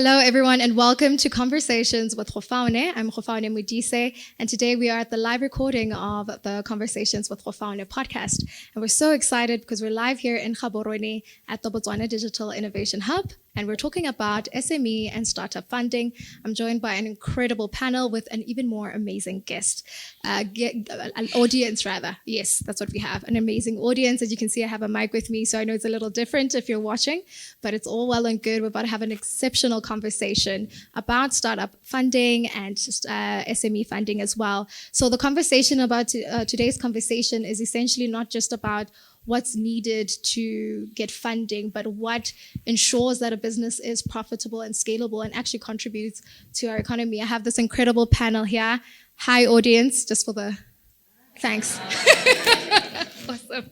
Hello, everyone, and welcome to Conversations with Gofaone. I'm Gofaone Modise, and today we are at the live recording of the Conversations with Gofaone podcast. And we're so excited because we're live here in Gaborone at the Botswana Digital Innovation Hub, and we're talking about SME and startup funding. I'm joined by an incredible panel with an even more amazing guest, an audience rather. Yes, that's what we have, an amazing audience. As you can see, I have a mic with me, so I know it's a little different if you're watching, but it's all well and good. We're about to have an exceptional conversation about startup funding and SME funding as well. So the conversation about today's conversation is essentially not just about what's needed to get funding, but what ensures that a business is profitable and scalable and actually contributes to our economy. I have this incredible panel here. Hi, audience, just for the thanks. Awesome.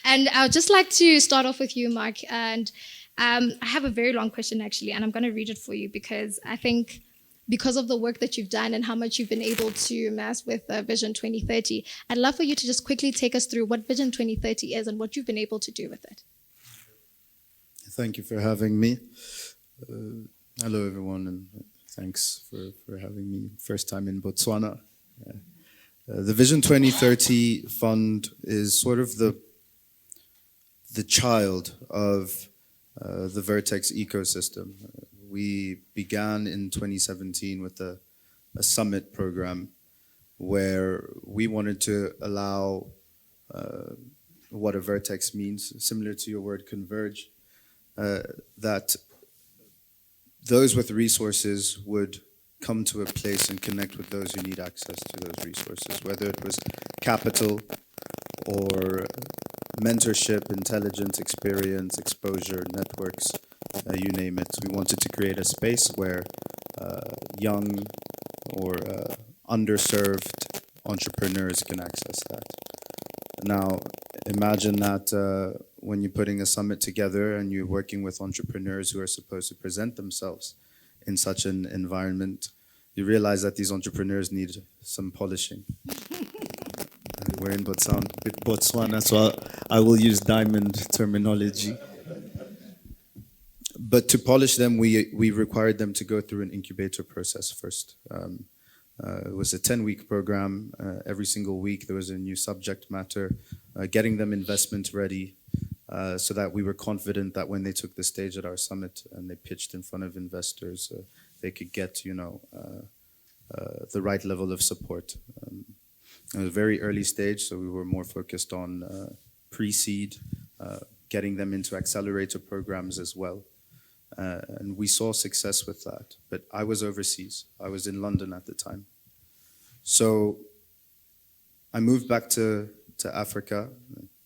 And I would just like to start off with you, Mark. And I have a very long question, actually, and I'm going to read it for you because I think because of the work that you've done and how much you've been able to amass with Vision 2030, I'd love for you to just quickly take us through what Vision 2030 is and what you've been able to do with it. Thank you for having me. Hello, everyone, and thanks for having me. First time in Botswana. The Vision 2030 Fund is sort of the child of the Vertex ecosystem. We began in 2017 with a summit program where we wanted to allow what a vertex means, similar to your word converge, that those with resources would come to a place and connect with those who need access to those resources, whether it was capital or mentorship, intelligence, experience, exposure, networks, you name it. We wanted to create a space where young or underserved entrepreneurs can access that. Now, imagine that when you're putting a summit together and you're working with entrepreneurs who are supposed to present themselves in such an environment, you realize that these entrepreneurs need some polishing. We're in Botswana, so I will use diamond terminology. But to polish them, we required them to go through an incubator process first. It was a 10-week program. Every single week there was a new subject matter, getting them investment ready, so that we were confident that when they took the stage at our summit and they pitched in front of investors, they could get, the right level of support. It was a very early stage, so we were more focused on pre-seed, getting them into accelerator programs as well. And we saw success with that. But I was overseas. I was in London at the time. So I moved back to Africa,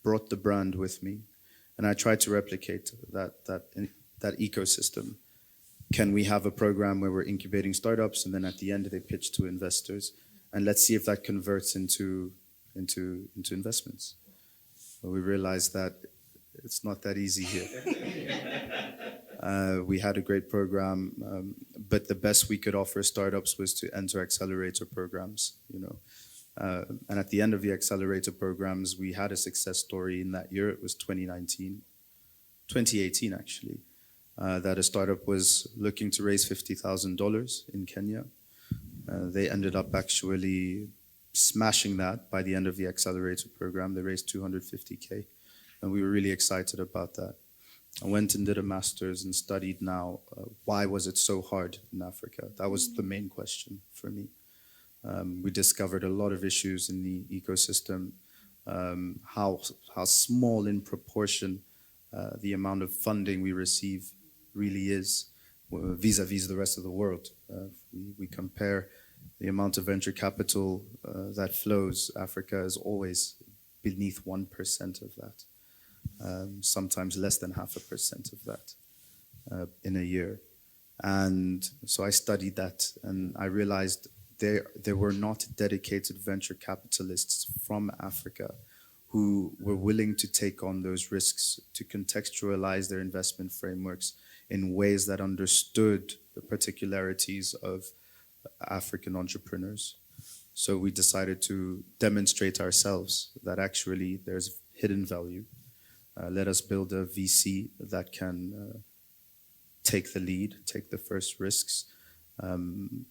brought the brand with me, and I tried to replicate that ecosystem. Can we have a program where we're incubating startups, and then at the end they pitch to investors? And let's see if that converts into investments. But we realized that it's not that easy here. We had a great program, but the best we could offer startups was to enter accelerator programs. And at the end of the accelerator programs, we had a success story in that year. It was 2018 actually, that a startup was looking to raise $50,000 in Kenya. They ended up actually smashing that by the end of the accelerator program. They raised 250K, and we were really excited about that. I went and did a master's and studied now, why was it so hard in Africa? That was the main question for me. We discovered a lot of issues in the ecosystem, how small in proportion the amount of funding we receive really is vis-a-vis the rest of the world. We compare the amount of venture capital that flows. Africa is always beneath 1% of that. Sometimes less than 0.5% of that in a year. And so I studied that, and I realized there were not dedicated venture capitalists from Africa who were willing to take on those risks, to contextualize their investment frameworks in ways that understood the particularities of African entrepreneurs. So we decided to demonstrate ourselves that actually there's hidden value. Let us build a VC that can take the lead, take the first risks, and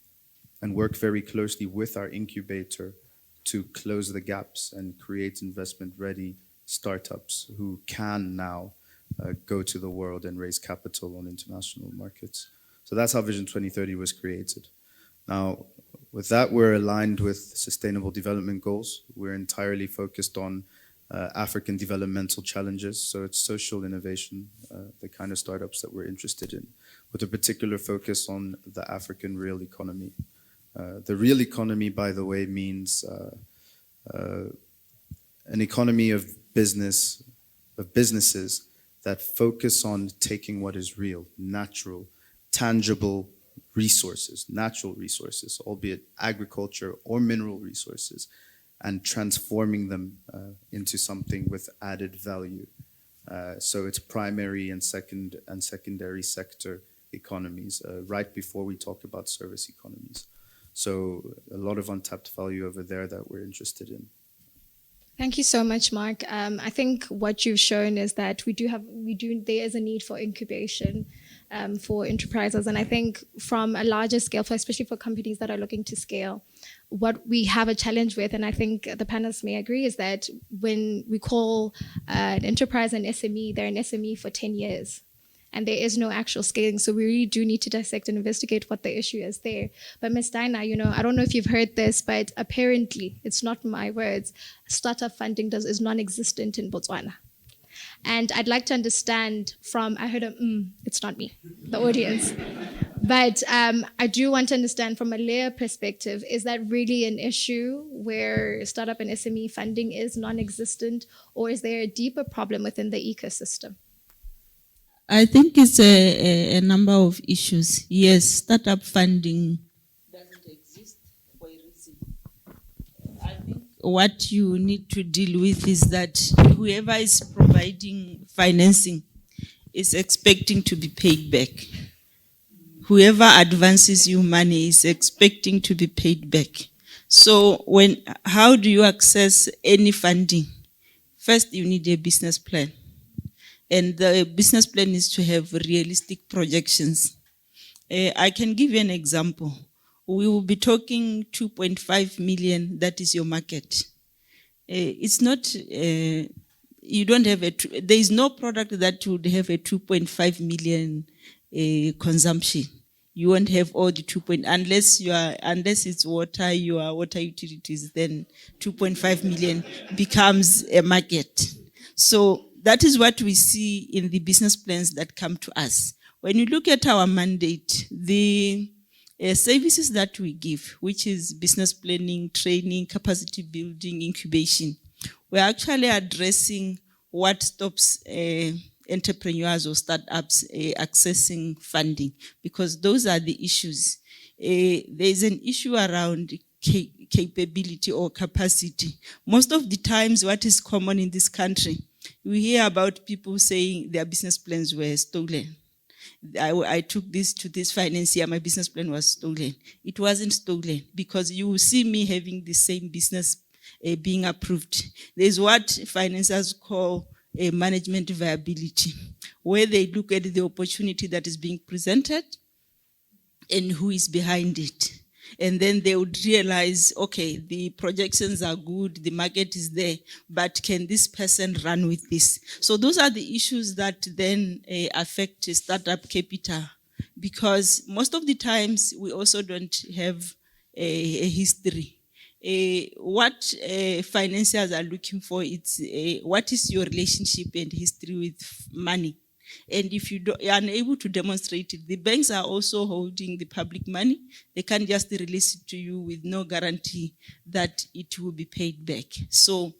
work very closely with our incubator to close the gaps and create investment-ready startups who can now go to the world and raise capital on international markets. So that's how Vision 2030 was created. Now, with that, we're aligned with Sustainable Development Goals. We're entirely focused on African developmental challenges. So it's social innovation, the kind of startups that we're interested in, with a particular focus on the African real economy. The real economy, by the way, means an economy of businesses that focus on taking what is real, natural, tangible resources, natural resources, albeit agriculture or mineral resources, and transforming them into something with added value. So it's primary and secondary sector economies, right before we talk about service economies. So a lot of untapped value over there that we're interested in. Thank you so much, Mark. I think what you've shown is that there is a need for incubation for enterprises. And I think from a larger scale, especially for companies that are looking to scale, what we have a challenge with, and I think the panelists may agree, is that when we call an enterprise an SME, they're an SME for 10 years. And there is no actual scaling. So we really do need to dissect and investigate what the issue is there. But Ms. Dinah, I don't know if you've heard this, but apparently, it's not my words, startup funding is non-existent in Botswana. And I'd like to understand I heard it's not me, the audience. But I do want to understand from a layer perspective, is that really an issue where startup and SME funding is non-existent, or is there a deeper problem within the ecosystem? I think it's a number of issues. Yes, startup funding doesn't exist for a reason. I think what you need to deal with is that whoever is providing financing is expecting to be paid back. Whoever advances you money is expecting to be paid back. So how do you access any funding? First, you need a business plan. And the business plan is to have realistic projections. I can give you an example. We will be talking 2.5 million, that is your market. It's not, you don't have there is no product that would have a 2.5 million consumption. You won't have all the unless it's water, your water utilities, then 2.5 million becomes a market. So that is what we see in the business plans that come to us. When you look at our mandate, the services that we give, which is business planning, training, capacity building, incubation, we're actually addressing what stops entrepreneurs or startups accessing funding, because those are the issues. There's an issue around capability or capacity. Most of the times, what is common in this country, we hear about people saying their business plans were stolen. I took this to this financier, my business plan was stolen. It wasn't stolen, because you will see me having the same business being approved. There's what financiers call a management viability, where they look at the opportunity that is being presented and who is behind it. And then they would realize, okay, the projections are good, the market is there, but can this person run with this? So those are the issues that then affect startup capital, because most of the times we also don't have a history. What financiers are looking for, it's what is your relationship and history with money? And if you are unable to demonstrate it, the banks are also holding the public money. They can't just release it to you with no guarantee that it will be paid back. So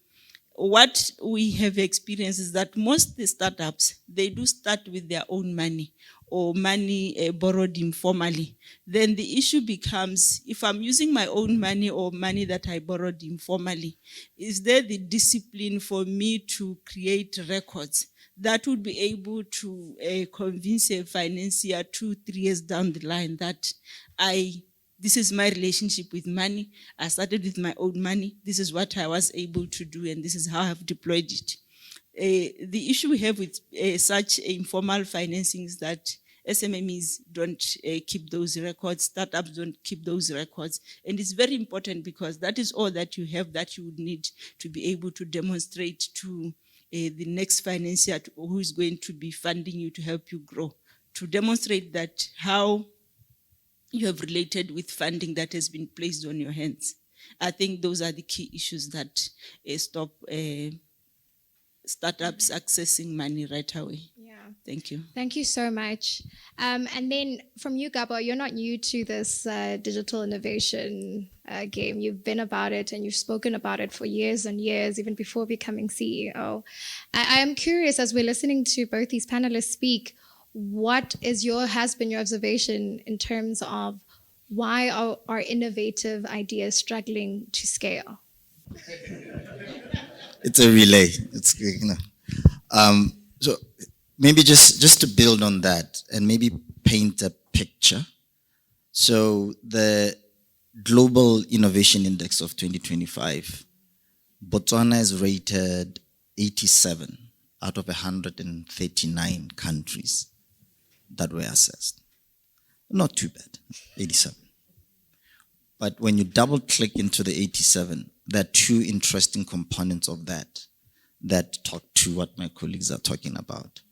what we have experienced is that most the startups, they do start with their own money or money borrowed informally. Then the issue becomes, if I'm using my own money or money that I borrowed informally, is there the discipline for me to create records that would be able to convince a financier 2-3 years down the line that this is my relationship with money. I started with my own money. This is what I was able to do, and this is how I have deployed it. The issue we have with such informal financing is that SMEs don't keep those records, startups don't keep those records. And it's very important because that is all that you have that you would need to be able to demonstrate to the next financier who is going to be funding you to help you grow, to demonstrate that how you have related with funding that has been placed on your hands. I think those are the key issues that stop startups accessing money right away. Yeah. Thank you. Thank you so much. And then from you, Gabo, you're not new to this digital innovation game. You've been about it and you've spoken about it for years and years, even before becoming CEO. I am curious, as we're listening to both these panelists speak, what has been your observation in terms of why are innovative ideas struggling to scale? It's a relay. So maybe just to build on that and maybe paint a picture. So the Global Innovation Index of 2025, Botswana is rated 87 out of 139 countries that were assessed. Not too bad, 87. But when you double click into the 87, there are two interesting components of that talk to what my colleagues are talking about.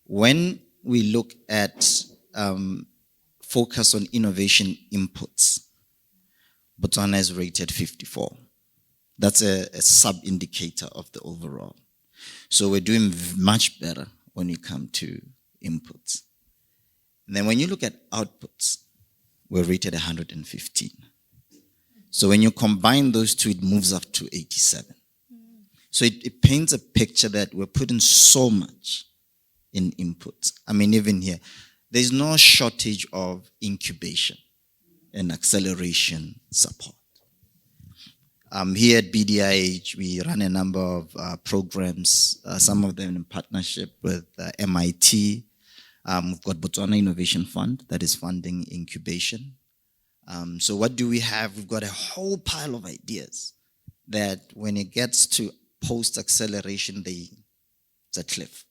When we look at focus on innovation inputs, Botswana is rated 54. That's a sub-indicator of the overall. So we're doing much better when you come to inputs. And then when you look at outputs, we're rated 115. So when you combine those two, it moves up to 87. So it paints a picture that we're putting so much in inputs. I mean, even here, there's no shortage of incubation and acceleration support. Here at BDIH, we run a number of programs, some of them in partnership with MIT. We've got Botswana Innovation Fund that is funding incubation. So what do we have? We've got a whole pile of ideas that when it gets to post-acceleration, it's a cliff.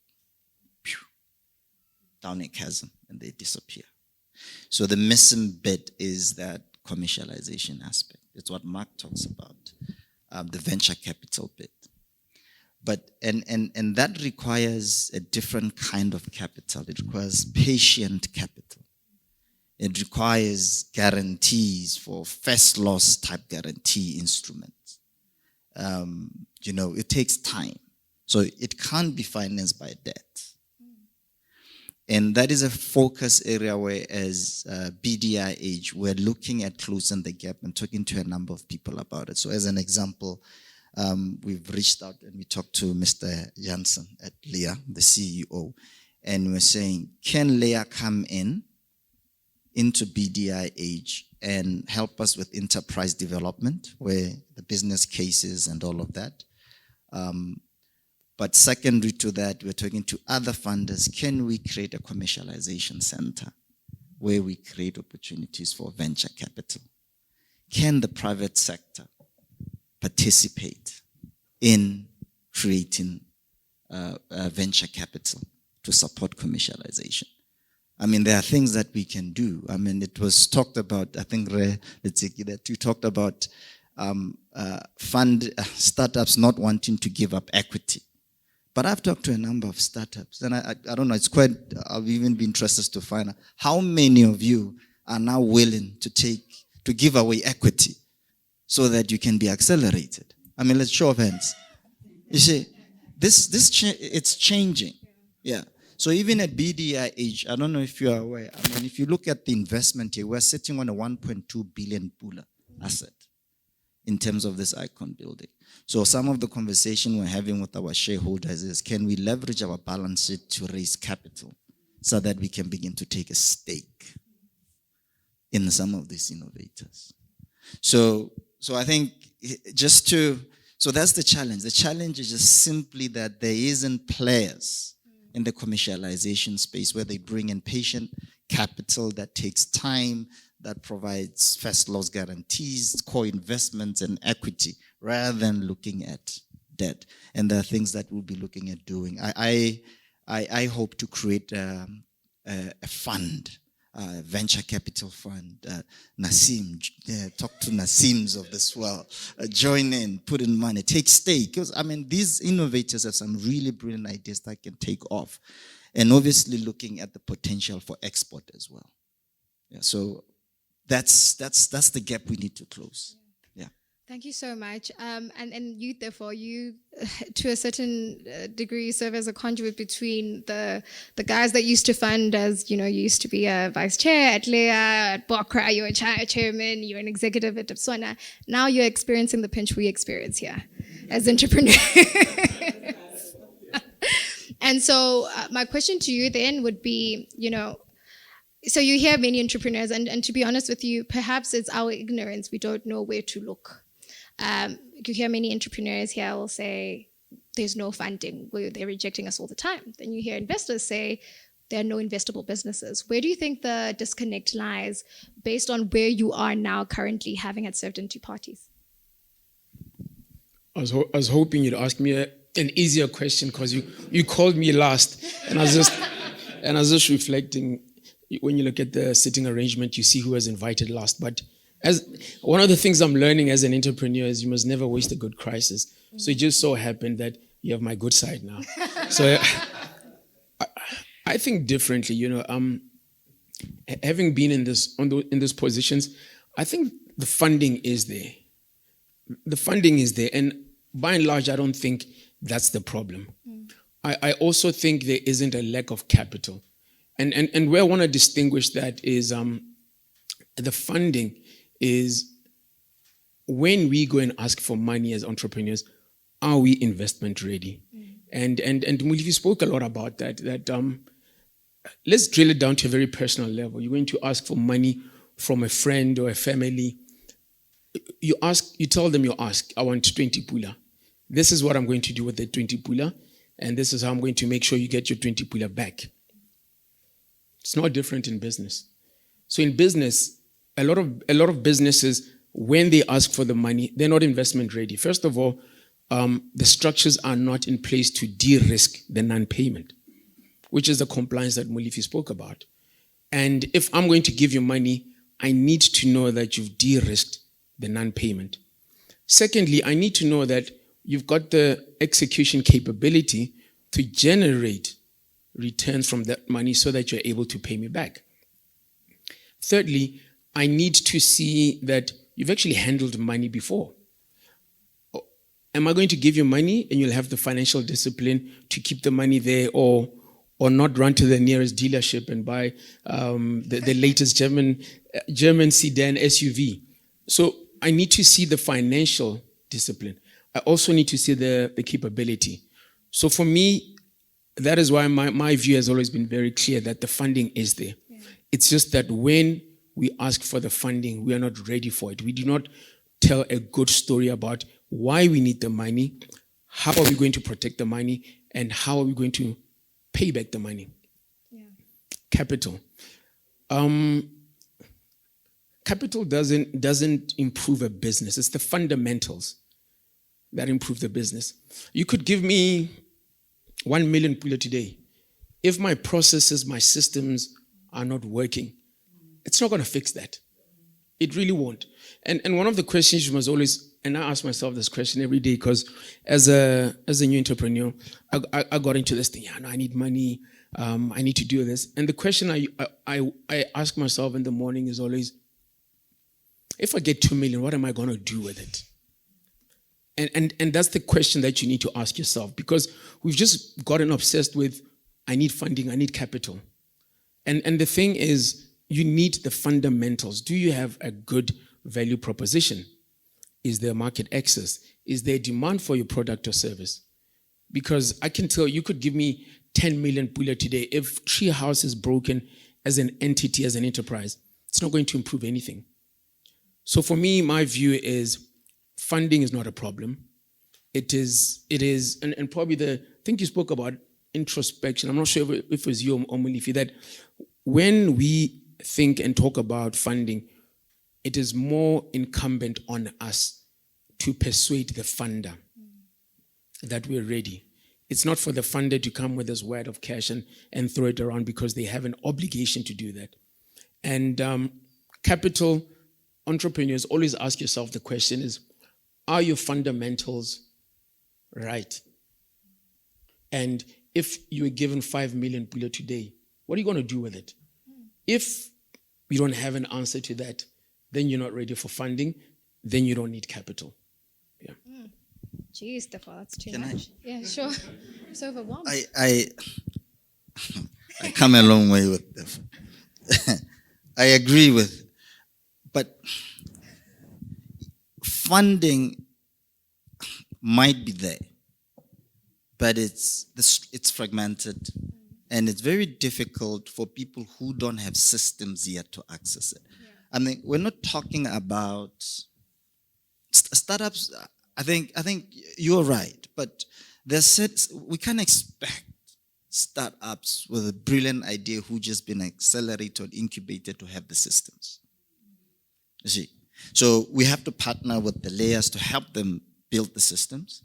Pew, down a chasm, and they disappear. So the missing bit is that commercialization aspect. It's what Mark talks about, the venture capital bit. But and that requires a different kind of capital. It requires patient capital. It requires guarantees for first loss type guarantee instruments. It takes time. So it can't be financed by debt. And that is a focus area where as BDIH, we're looking at closing the gap and talking to a number of people about it. So as an example, we've reached out and we talked to Mr. Jansen at Leah, the CEO, and we're saying, can Leah come into BDIH and help us with enterprise development, where the business cases and all of that. But secondary to that, we're talking to other funders. Can we create a commercialization center where we create opportunities for venture capital? Can the private sector participate in creating venture capital to support commercialization? I mean, there are things that we can do. I mean, it was talked about, I think, that you talked about startups not wanting to give up equity. But I've talked to a number of startups, and I don't know, I'll even be interested to find out how many of you are now willing to give away equity so that you can be accelerated. I mean, let's show of hands. You see, it's changing. Yeah. So even at BDIH, I don't know if you are aware, I mean, if you look at the investment here, we're sitting on a 1.2 billion Pula asset in terms of this icon building. So some of the conversation we're having with our shareholders is, can we leverage our balance sheet to raise capital so that we can begin to take a stake in some of these innovators? So I think so that's the challenge. The challenge is just simply that there isn't players in the commercialization space where they bring in patient capital that takes time, that provides first loss guarantees, core investments, and equity, rather than looking at debt. And there are things that we'll be looking at doing. I hope to create a fund, venture capital fund. Nasim, talk to Nasims of this world. Join in, put in money, take stake. Because, I mean, these innovators have some really brilliant ideas that can take off. And obviously looking at the potential for export as well. Yeah, so that's the gap we need to close. Yeah. Thank you so much. And you, therefore, you, to a certain degree, serve as a conduit between the guys that used to fund, as you know, you used to be a vice chair at Lea, at Bokra, you were a chairman, you're an executive at Dapsona. Now you're experiencing the pinch we experience here as entrepreneurs. And so my question to you then would be, you know, so you hear many entrepreneurs, and to be honest with you, perhaps it's our ignorance. We don't know where to look. You hear many entrepreneurs here will say, there's no funding. They're rejecting us all the time. Then you hear investors say, there are no investable businesses. Where do you think the disconnect lies based on where you are now currently, having had served in two parties? I was hoping you'd ask me an easier question because you called me last. And I was just reflecting. When you look at the sitting arrangement, you see who was invited last. But as one of the things I'm learning as an entrepreneur is you must never waste a good crisis. So it just so happened that you have my good side now. So I think differently. You know, having been in those positions, I think the funding is there. The funding is there, and by and large, I don't think that's the problem. I also think there isn't a lack of capital. And where I want to distinguish that is the funding is when we go and ask for money as entrepreneurs, are we investment ready? And you spoke a lot about that let's drill it down to a very personal level. You're going to ask for money from a friend or a family. You tell them I want 20 pula. This is what I'm going to do with the 20 pula, and this is how I'm going to make sure you get your 20 pula back. It's not different in business. So in business, a lot of businesses, when they ask for the money, they're not investment ready. First of all, the structures are not in place to de-risk the non-payment, which is the compliance that Mulifi spoke about. And if I'm going to give you money, I need to know that you've de-risked the non-payment. Secondly, I need to know that you've got the execution capability to generate returns from that money so that you're able to pay me back. Thirdly, I need to see that you've actually handled money before. Am I going to give you money and you'll have the financial discipline to keep the money there, or not run to the nearest dealership and buy the latest German sedan SUV? So I need to see the financial discipline. I also need to see the capability. So for me, that is why my view has always been very clear that the funding is there. Yeah. It's just that when we ask for the funding, we are not ready for it. We do not tell a good story about why we need the money, how are we going to protect the money, and how are we going to pay back the money. Yeah. Capital. Capital doesn't improve a business. It's the fundamentals that improve the business. You could give me 1 million pula today. If my processes, my systems are not working, it's not going to fix that. It really won't. And one of the questions you must always, and I ask myself this question every day, because as a new entrepreneur, I got into this thing. Yeah, no, I need money. I need to do this. And the question I ask myself in the morning is always, if I get 2 million, what am I going to do with it? And that's the question that you need to ask yourself, because we've just gotten obsessed with, I need funding, I need capital. And the thing is, you need the fundamentals. Do you have a good value proposition? Is there market access? Is there demand for your product or service? Because I can tell you could give me 10 million pula today. If Treehouse is broken as an entity, as an enterprise, it's not going to improve anything. So for me, my view is, funding is not a problem. It is, and probably I think you spoke about introspection. I'm not sure if it was you or Mulifi, that when we think and talk about funding, it is more incumbent on us to persuade the funder that we're ready. It's not for the funder to come with this word of cash and throw it around, because they have an obligation to do that. And capital entrepreneurs, always ask yourself the question is, are your fundamentals right? And if you were given 5 million Pula today, what are you going to do with it? If you don't have an answer to that, then you're not ready for funding, then you don't need capital. Yeah. Geez, Stefan, that's too Can much. Yeah, sure. I'm so overwhelmed. I come a long way with them. I agree with, but funding might be there, but it's fragmented, and it's very difficult for people who don't have systems yet to access it. Yeah. I mean, we're not talking about startups. I think you're right, but we can't expect startups with a brilliant idea who just been accelerated or incubated to have the systems. You see, so we have to partner with the layers to help them build the systems.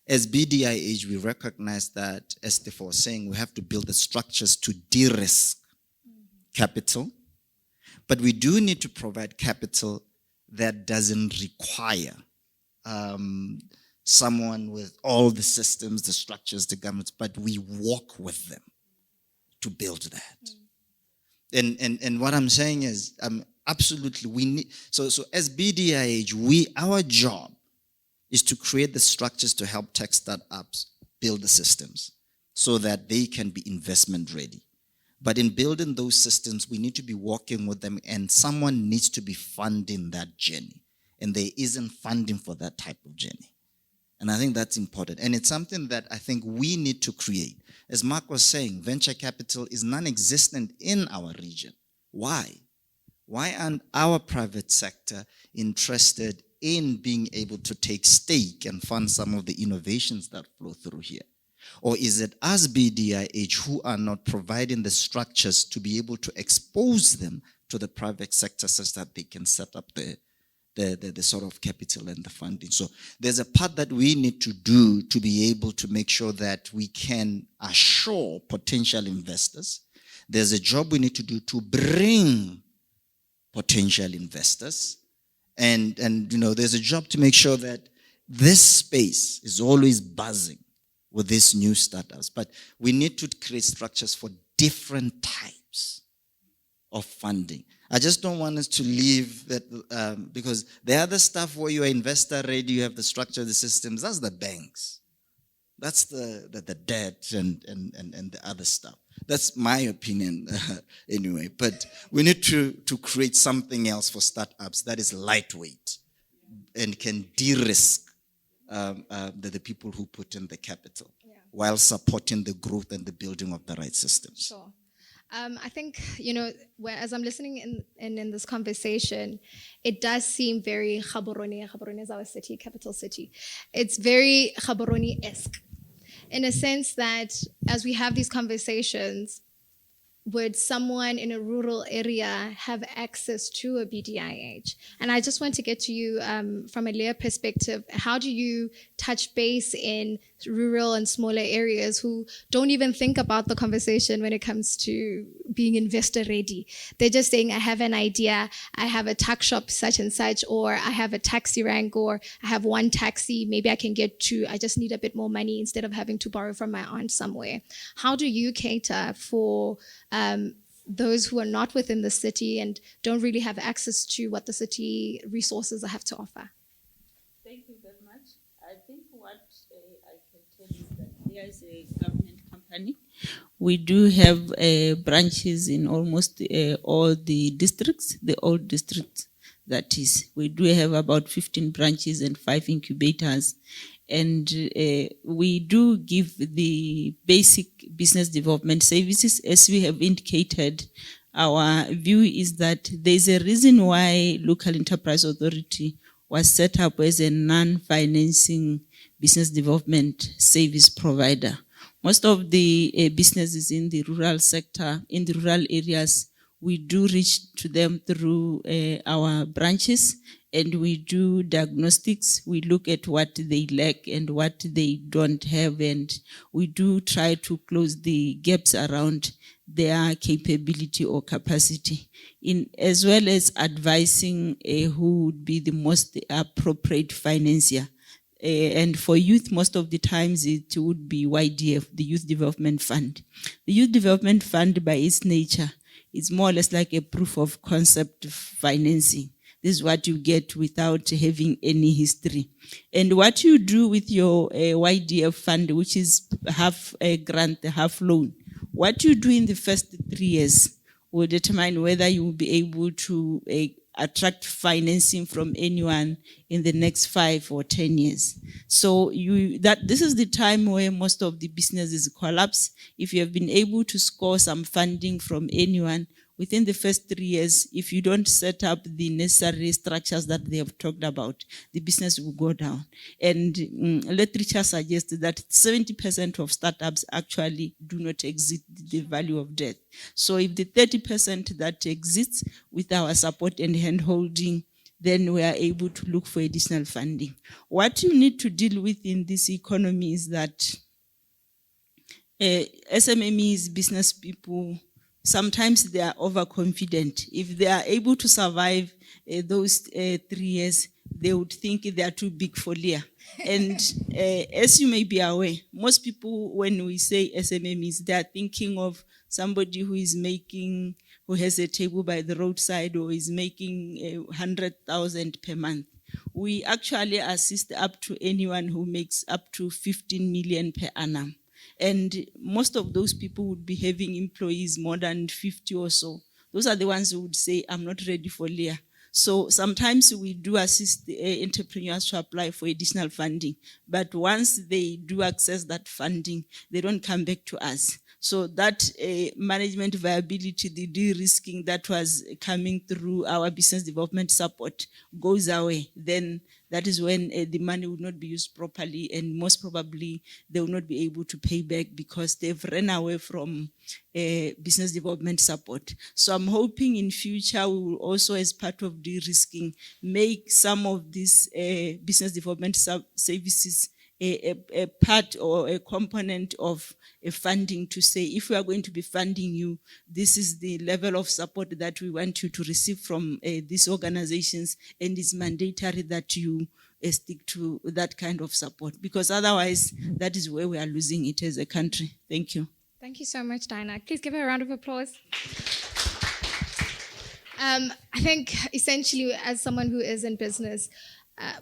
As BDIH, we recognize that, as Stefan was saying, we have to build the structures to de-risk capital, but we do need to provide capital that doesn't require someone with all the systems, the structures, the governments, but we walk with them to build that. And what I'm saying is, absolutely, we need, so as BDIH, our job is to create the structures to help tech startups build the systems so that they can be investment ready. But in building those systems, we need to be working with them, and someone needs to be funding that journey. And there isn't funding for that type of journey. And I think that's important. And it's something that I think we need to create. As Mark was saying, venture capital is non-existent in our region. Why? Why aren't our private sector interested in being able to take stake and fund some of the innovations that flow through here? Or is it us, BDIH, who are not providing the structures to be able to expose them to the private sector such that they can set up the sort of capital and the funding? So there's a part that we need to do to be able to make sure that we can assure potential investors. There's a job we need to do to bring potential investors. And there's a job to make sure that this space is always buzzing with these new startups. But we need to create structures for different types of funding. I just don't want us to leave that, because the other stuff where you're investor ready, you have the structure, the systems, that's the banks. That's the debt and the other stuff. That's my opinion anyway. But we need to create something else for startups that is lightweight and can de-risk the people who put in the capital, while supporting the growth and the building of the right systems. Sure. I think, as I'm listening in this conversation, it does seem very Gaborone. Gaborone is our city, capital city. It's very Gaborone-esque in a sense that as we have these conversations, would someone in a rural area have access to a BDIH? And I just want to get to you from a layer perspective. How do you touch base in rural and smaller areas who don't even think about the conversation when it comes to being investor ready? They're just saying, I have an idea, I have a tuck shop such and such, or I have a taxi rank, or I have one taxi, maybe I can get two, I just need a bit more money instead of having to borrow from my aunt somewhere. How do you cater for those who are not within the city and don't really have access to what the city resources have to offer? Thank you very much. I think what I can tell you is that there is a government company. We do have branches in almost all the districts, the old districts. That is, we do have about 15 branches and 5 incubators. And we do give the basic business development services. As we have indicated, our view is that there's a reason why Local Enterprise Authority was set up as a non-financing business development service provider. Most of the businesses in the rural sector, in the rural areas, we do reach to them through our branches, and we do diagnostics. We look at what they lack and what they don't have, and we do try to close the gaps around their capability or capacity, as well as advising who would be the most appropriate financier. And for youth, most of the times it would be YDF, the Youth Development Fund. The Youth Development Fund, by its nature, is more or less like a proof of concept financing. This is what you get without having any history. And what you do with your YDF fund, which is half a grant, half loan, what you do in the first 3 years will determine whether you will be able to attract financing from anyone in the next 5 or 10 years. So this is the time where most of the businesses collapse. If you have been able to score some funding from anyone within the first 3 years, if you don't set up the necessary structures that they have talked about, the business will go down. And literature suggests that 70% of startups actually do not exit the value of death. So if the 30% that exists with our support and hand-holding, then we are able to look for additional funding. What you need to deal with in this economy is that SMEs, business people, sometimes they are overconfident. If they are able to survive those 3 years, they would think they are too big for Leah. And as you may be aware, most people, when we say SMEs, they are thinking of somebody who has a table by the roadside or is making 100,000 per month. We actually assist up to anyone who makes up to 15 million per annum. And most of those people would be having employees more than 50 or so. Those are the ones who would say, I'm not ready for Leah. So sometimes we do assist entrepreneurs to apply for additional funding. But once they do access that funding, they don't come back to us. So that management viability, the de-risking that was coming through our business development support goes away. Then that is when the money would not be used properly, and most probably they will not be able to pay back because they've run away from business development support. So I'm hoping in future we will also, as part of de-risking, make some of these business development services a part or a component of a funding to say, if we are going to be funding you, this is the level of support that we want you to receive from these organizations, and it's mandatory that you stick to that kind of support, because otherwise that is where we are losing it as a country. Thank you. Thank you so much, Dinah. Please give her a round of applause. I think essentially, as someone who is in business,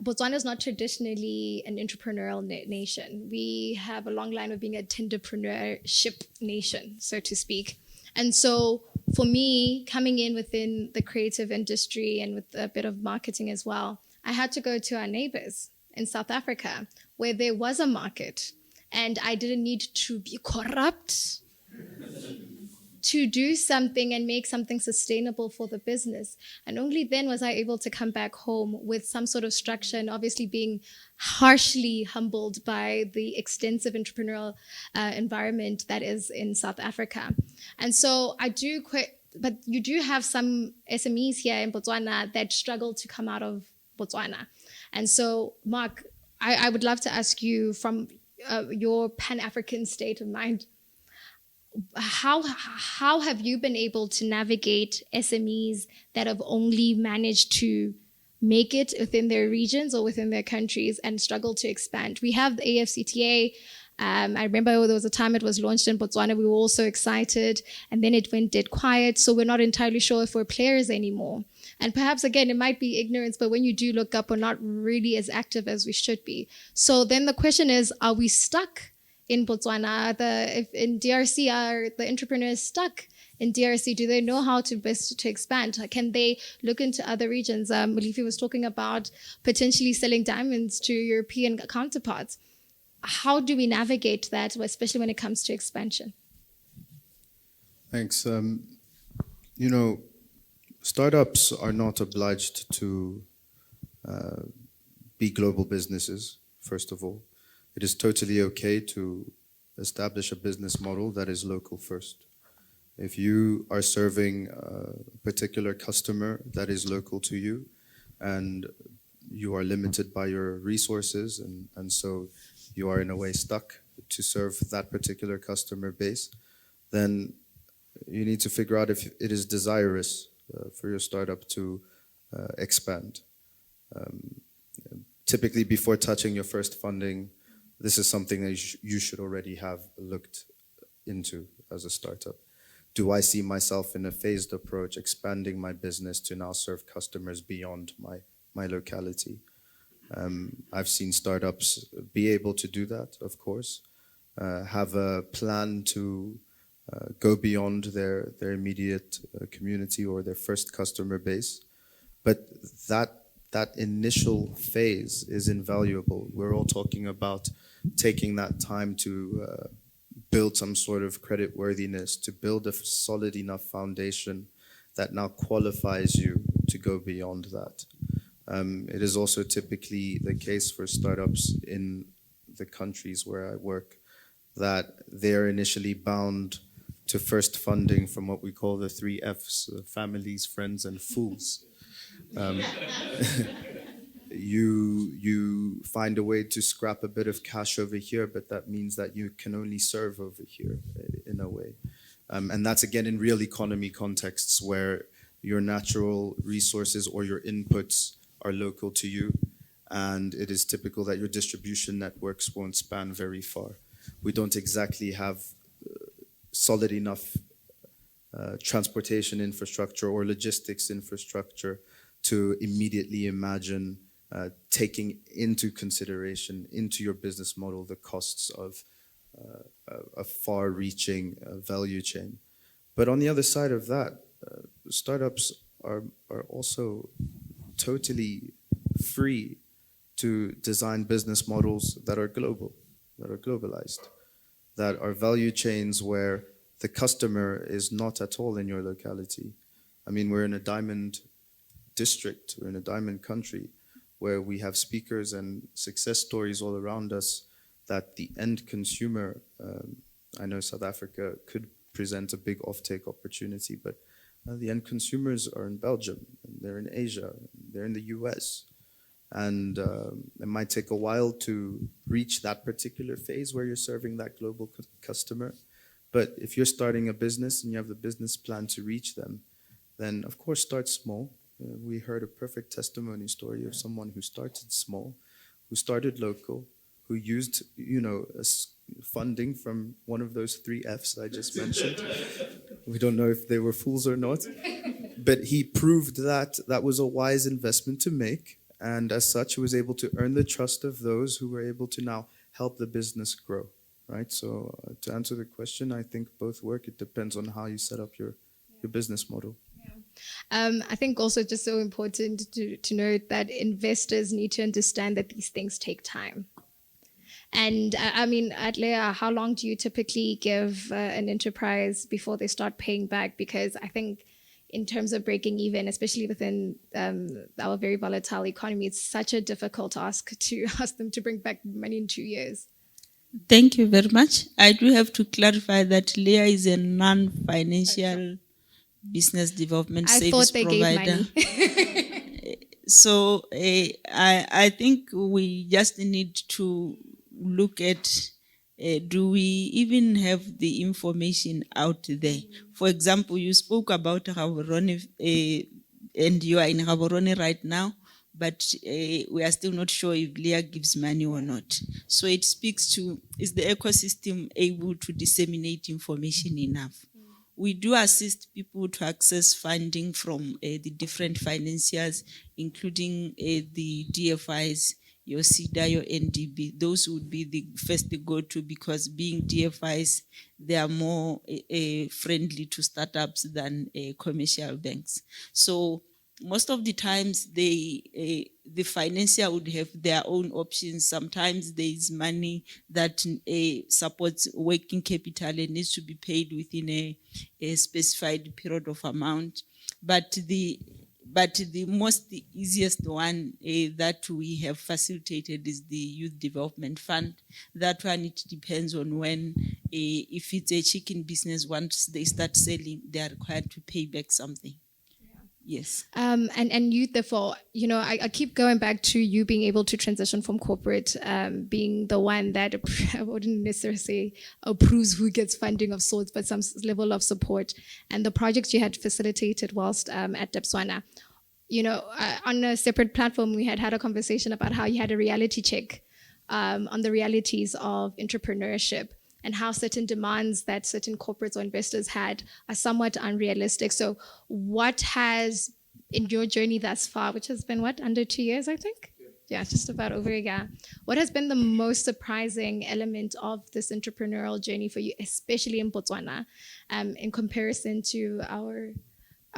Botswana is not traditionally an entrepreneurial nation. We have a long line of being a tenderpreneurship nation, so to speak. And so for me, coming in within the creative industry and with a bit of marketing as well, I had to go to our neighbors in South Africa, where there was a market, and I didn't need to be corrupt to do something and make something sustainable for the business. And only then was I able to come back home with some sort of structure, and obviously being harshly humbled by the extensive entrepreneurial environment that is in South Africa. And so I do quit, but you do have some SMEs here in Botswana that struggle to come out of Botswana. And so, Mark, I would love to ask you, from your Pan-African state of mind, how have you been able to navigate SMEs that have only managed to make it within their regions or within their countries and struggle to expand? We have the AFCTA. I remember there was a time it was launched in Botswana. We were all so excited, and then it went dead quiet. So we're not entirely sure if we're players anymore. And perhaps, again, it might be ignorance, but when you do look up, we're not really as active as we should be. So then the question is, are we stuck in Botswana? If in DRC, are the entrepreneurs stuck in DRC? Do they know how to best to expand? Can they look into other regions? Malifi was talking about potentially selling diamonds to European counterparts. How do we navigate that, especially when it comes to expansion? Thanks. Startups are not obliged to be global businesses, first of all. It is totally okay to establish a business model that is local first. If you are serving a particular customer that is local to you, and you are limited by your resources, and so you are in a way stuck to serve that particular customer base, then you need to figure out if it is desirous for your startup to expand. Typically, before touching your first funding, this is something that you should already have looked into as a startup. Do I see myself in a phased approach, expanding my business to now serve customers beyond my locality? I've seen startups be able to do that, of course, have a plan to go beyond their immediate community or their first customer base. But that initial phase is invaluable. We're all talking about taking that time to build some sort of creditworthiness, to build a solid enough foundation that now qualifies you to go beyond that. It is also typically the case for startups in the countries where I work that they're initially bound to first funding from what we call the 3 Fs, families, friends, and fools. You find a way to scrap a bit of cash over here, but that means that you can only serve over here in a way. And that's again in real economy contexts where your natural resources or your inputs are local to you, and it is typical that your distribution networks won't span very far. We don't exactly have solid enough transportation infrastructure or logistics infrastructure to immediately imagine taking into consideration into your business model the costs of a far-reaching value chain. But on the other side of that, startups are also totally free to design business models that are global, that are globalized, that are value chains where the customer is not at all in your locality. I mean, we're in a diamond district, we're in a diamond country where we have speakers and success stories all around us that the end consumer, I know South Africa could present a big offtake opportunity, but the end consumers are in Belgium, and they're in Asia, they're in the US. And it might take a while to reach that particular phase where you're serving that global customer. But if you're starting a business and you have the business plan to reach them, then of course start small. We heard a perfect testimony story of someone who started small, who started local, who used, funding from one of those 3 Fs I just mentioned. We don't know if they were fools or not, but he proved that that was a wise investment to make, and as such, he was able to earn the trust of those who were able to now help the business grow, right? So to answer the question, I think both work. It depends on how you set up your business model. I think also just so important to note that investors need to understand that these things take time. And I mean, at Leah, how long do you typically give an enterprise before they start paying back? Because I think in terms of breaking even, especially within our very volatile economy, it's such a difficult task to ask them to bring back money in 2 years. Thank you very much. I do have to clarify that Leah is a non-financial business development service thought they provider. gave money. So I think we just need to look at do we even have the information out there? For example, you spoke about Gaborone, and you are in Gaborone right now, but we are still not sure if Leah gives money or not. So it speaks to, is the ecosystem able to disseminate information enough? We do assist people to access funding from the different financiers, including the DFIs, your CEDA, your NDB. Those would be the first to go to, because being DFIs, they are more friendly to startups than commercial banks. So most of the times, the financier would have their own options. Sometimes there is money that supports working capital and needs to be paid within a specified period of amount. But the easiest one that we have facilitated is the Youth Development Fund. That one, it depends on when, if it's a chicken business, once they start selling, they are required to pay back something. Yes. And you, therefore, I keep going back to you being able to transition from corporate, being the one that I wouldn't necessarily say approves who gets funding of sorts, but some level of support, and the projects you had facilitated whilst at Depswana. On a separate platform, we had a conversation about how you had a reality check on the realities of entrepreneurship and how certain demands that certain corporates or investors had are somewhat unrealistic. So what has, in your journey thus far, which has been under 2 years, I think? Yeah, just about over a year. What has been the most surprising element of this entrepreneurial journey for you, especially in Botswana, in comparison to our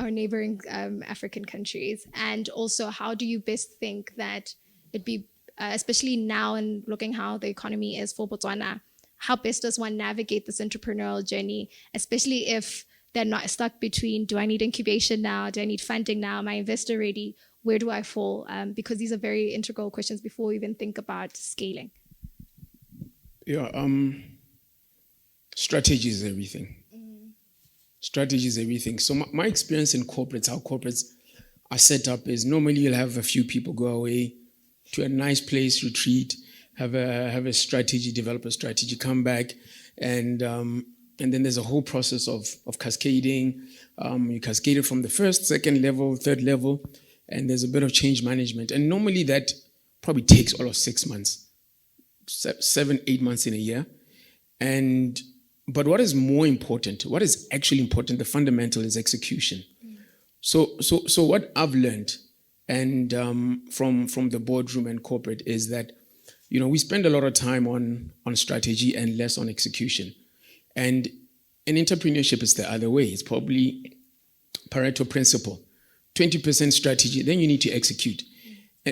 neighboring African countries? And also, how do you best think that it'd be, especially now and looking how the economy is for Botswana, how best does one navigate this entrepreneurial journey, especially if they're not stuck between, do I need incubation now? Do I need funding now? Am I investor ready? Where do I fall? Because these are very integral questions before we even think about scaling. Yeah, strategy is everything. Strategy is everything. So my experience in corporates, how corporates are set up is normally you'll have a few people go away to a nice place, retreat, have a strategy, develop a strategy, come back, and then there's a whole process of cascading. You cascade it from the first, second level, third level, and there's a bit of change management. And normally that probably takes all of 6 months, 7, 8 months in a year. But what is more important, what is actually important, the fundamental is execution. So what I've learned and from the boardroom and corporate is that we spend a lot of time on strategy and less on execution. And in entrepreneurship, it's the other way. It's probably Pareto principle. 20% strategy, then you need to execute.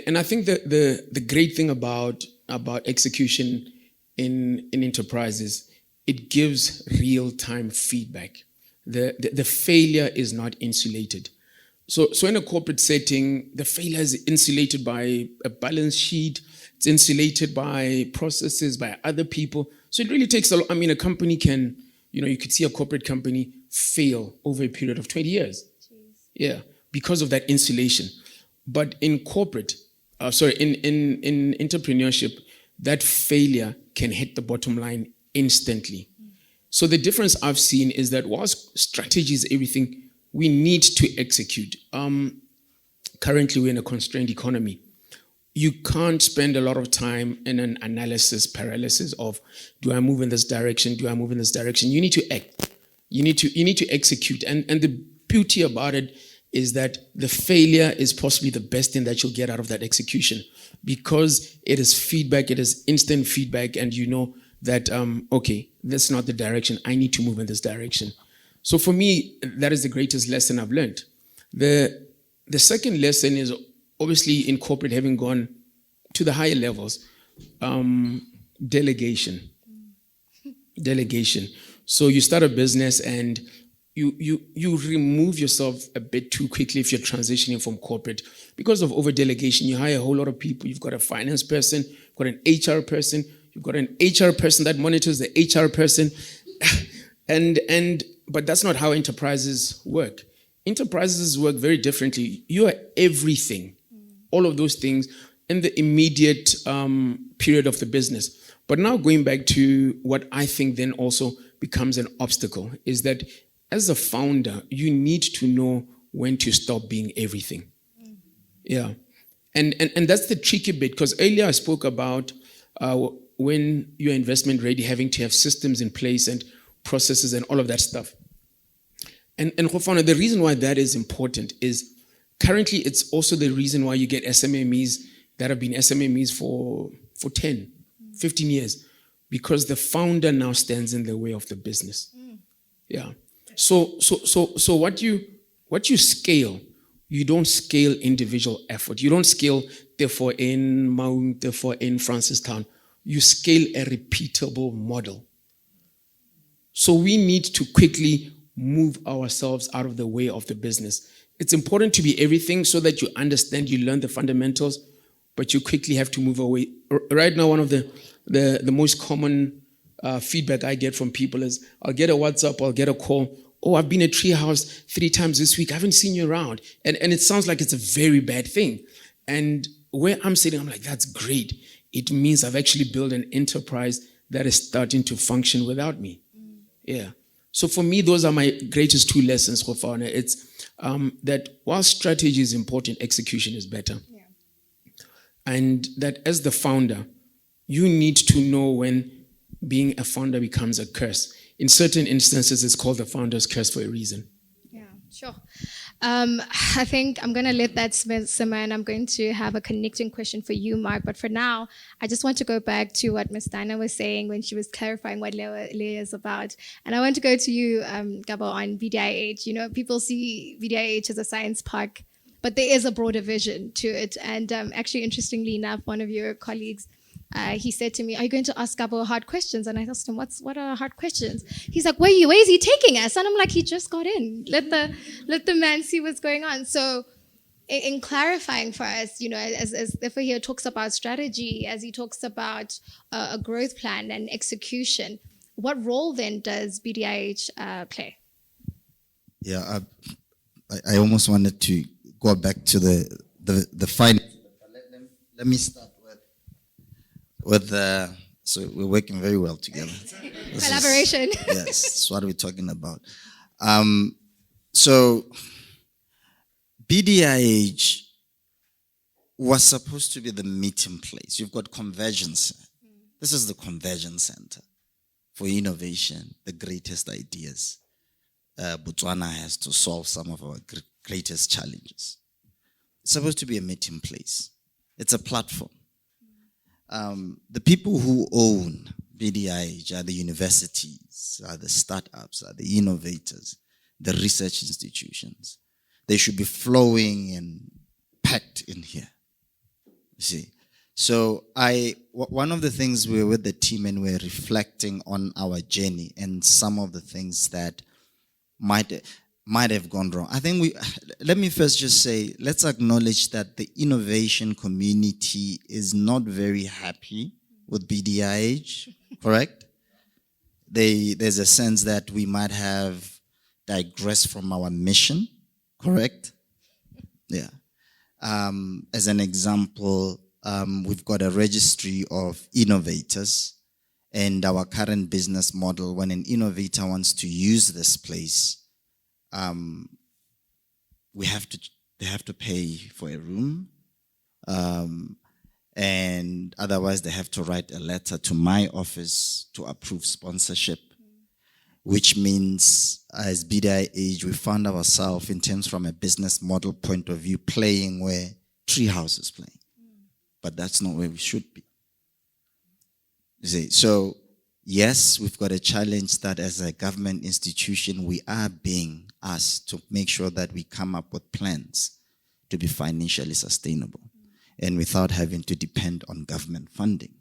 And I think that the great thing about execution in enterprises, it gives real-time feedback. The failure is not insulated. So in a corporate setting, the failure is insulated by a balance sheet. It's insulated by processes, by other people. So it really takes a lot. I mean, a company can, you could see a corporate company fail over a period of 20 years. Jeez. Yeah, because of that insulation. But in corporate, in entrepreneurship, that failure can hit the bottom line instantly. So the difference I've seen is that whilst strategy is everything, we need to execute. Currently, we're in a constrained economy. You can't spend a lot of time in an analysis paralysis of, do I move in this direction? Do I move in this direction? You need to act. You need to execute. And the beauty about it is that the failure is possibly the best thing that you'll get out of that execution, because it is feedback, it is instant feedback, and you know that, okay, that's not the direction. I need to move in this direction. So for me, that is the greatest lesson I've learned. The second lesson is obviously in corporate, having gone to the higher levels, delegation. Delegation. So you start a business and you remove yourself a bit too quickly if you're transitioning from corporate. Because of over-delegation, you hire a whole lot of people. You've got a finance person, you've got an HR person, you've got an HR person that monitors the HR person. But that's not how enterprises work. Enterprises work very differently. You are everything, all of those things in the immediate period of the business. But now going back to what I think then also becomes an obstacle is that as a founder, you need to know when to stop being everything. Yeah. And that's the tricky bit, because earlier I spoke about when you're investment ready, having to have systems in place and processes and all of that stuff. And Gofaone, the reason why that is important is currently it's also the reason why you get SMEs that have been SMEs for 10, 15 years, because the founder now stands in the way of the business. Yeah. So what you scale, you don't scale individual effort. You don't scale, therefore in Mount, therefore in Francistown. You scale a repeatable model. So we need to quickly move ourselves out of the way of the business. It's important to be everything so that you understand, you learn the fundamentals, but you quickly have to move away. Right now, one of the most common feedback I get from people is, I'll get a WhatsApp, I'll get a call, oh, I've been at Treehouse 3 times this week. I haven't seen you around. And it sounds like it's a very bad thing. And where I'm sitting, I'm like, that's great. It means I've actually built an enterprise that is starting to function without me. Yeah. So for me, those are my greatest 2 lessons, Gofaone. It's that while strategy is important, execution is better. Yeah. And that as the founder, you need to know when being a founder becomes a curse. In certain instances, it's called the founder's curse for a reason. Yeah, sure. I think I'm going to let that simmer, and I'm going to have a connecting question for you, Mark. But for now, I just want to go back to what Ms. Dinah was saying when she was clarifying what Leah is about. And I want to go to you, Gabo, on VDIH. You know, people see VDIH as a science park, but there is a broader vision to it. And actually, interestingly enough, one of your colleagues, he said to me, are you going to ask Gabo hard questions? And I asked him, what are hard questions? He's like, where is he taking us? And I'm like, he just got in. Let the man see what's going on. So in clarifying for us, you know, as therefore he talks about strategy, as he talks about a growth plan and execution, what role then does BDIH play? Yeah, I almost wanted to go back to the finance. Let me start with so we're working very well together. Collaboration. Yes, that's what we're talking about. So BDIH was supposed to be the meeting place. You've got convergence. This is the convergence center for innovation, the greatest ideas. Botswana has to solve some of our greatest challenges. It's supposed to be a meeting place. It's a platform. The people who own BDIH are the universities, are the startups, are the innovators, the research institutions. They should be flowing and packed in here. You see? So one of the things we're with the team and we're reflecting on our journey and some of the things that might have gone wrong. I think let me first just say, let's acknowledge that the innovation community is not very happy with BDIH, correct? There's a sense that we might have digressed from our mission, correct? Yeah. As an example, we've got a registry of innovators, and our current business model, when an innovator wants to use this place, they have to pay for a room, and otherwise they have to write a letter to my office to approve sponsorship, which means as BDIH, we found ourselves in terms from a business model point of view playing where Treehouse is playing. But that's not where we should be. You see, so yes, we've got a challenge that as a government institution, we are being asked to make sure that we come up with plans to be financially sustainable and without having to depend on government funding.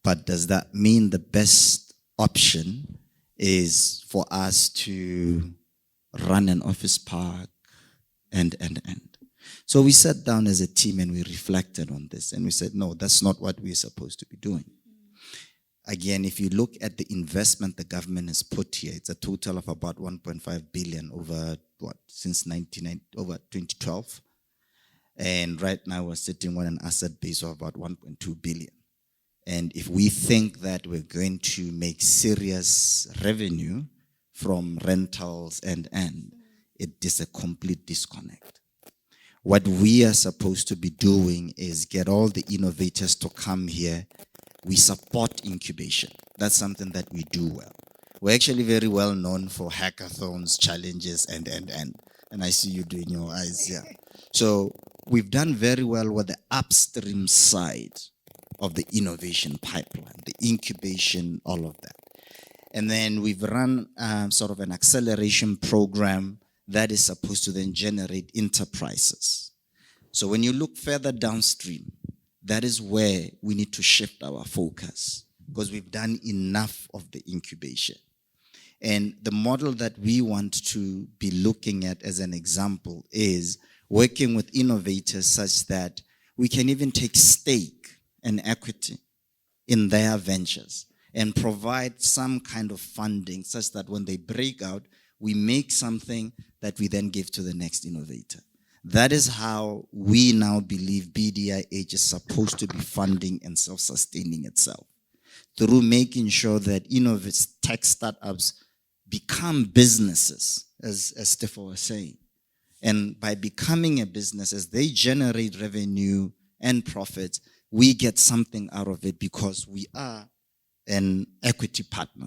But does that mean the best option is for us to run an office park and? So we sat down as a team and we reflected on this and we said, no, that's not what we're supposed to be doing. Again, if you look at the investment the government has put here, it's a total of about 1.5 billion over since 2012. And right now we're sitting on an asset base of about 1.2 billion. And if we think that we're going to make serious revenue from rentals and it is a complete disconnect. What we are supposed to be doing is get all the innovators to come here. We support incubation. That's something that we do well. We're actually very well known for hackathons, challenges, and. And I see you doing your eyes, yeah. So we've done very well with the upstream side of the innovation pipeline, the incubation, all of that. And then we've run sort of an acceleration program that is supposed to then generate enterprises. So when you look further downstream, that is where we need to shift our focus because we've done enough of the incubation. And the model that we want to be looking at as an example is working with innovators such that we can even take stake and equity in their ventures and provide some kind of funding such that when they break out, We make something that we then give to the next innovator. That is how we now believe BDIH is supposed to be funding and self-sustaining itself, through making sure that tech startups become businesses, as Stefan was saying. And by becoming a business, as they generate revenue and profit, we get something out of it because we are an equity partner.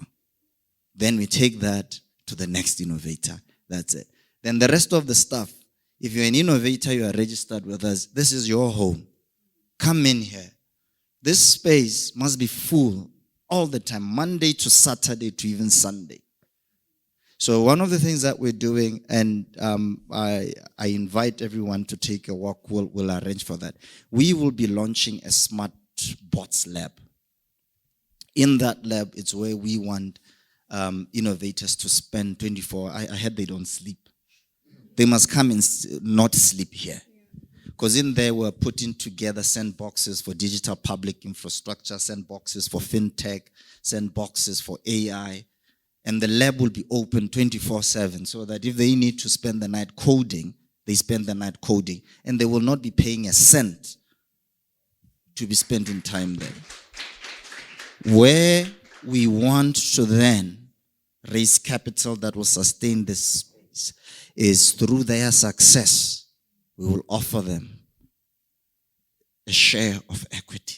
Then we take that to the next innovator. That's it. Then the rest of the stuff, if you're an innovator, you are registered with us, this is your home. Come in here. This space must be full all the time, Monday to Saturday to even Sunday. So one of the things that we're doing, and I invite everyone to take a walk, we'll arrange for that. We will be launching a smart bots lab. In that lab, it's where we want innovators to spend 24 hours. I heard they don't sleep. They must come and not sleep here. Because in there, we're putting together sandboxes for digital public infrastructure, sandboxes for fintech, sandboxes for AI. And the lab will be open 24/7 so that if they need to spend the night coding, they spend the night coding. And they will not be paying a cent to be spending time there. Where we want to then raise capital that will sustain this space is through their success. We will offer them a share of equity.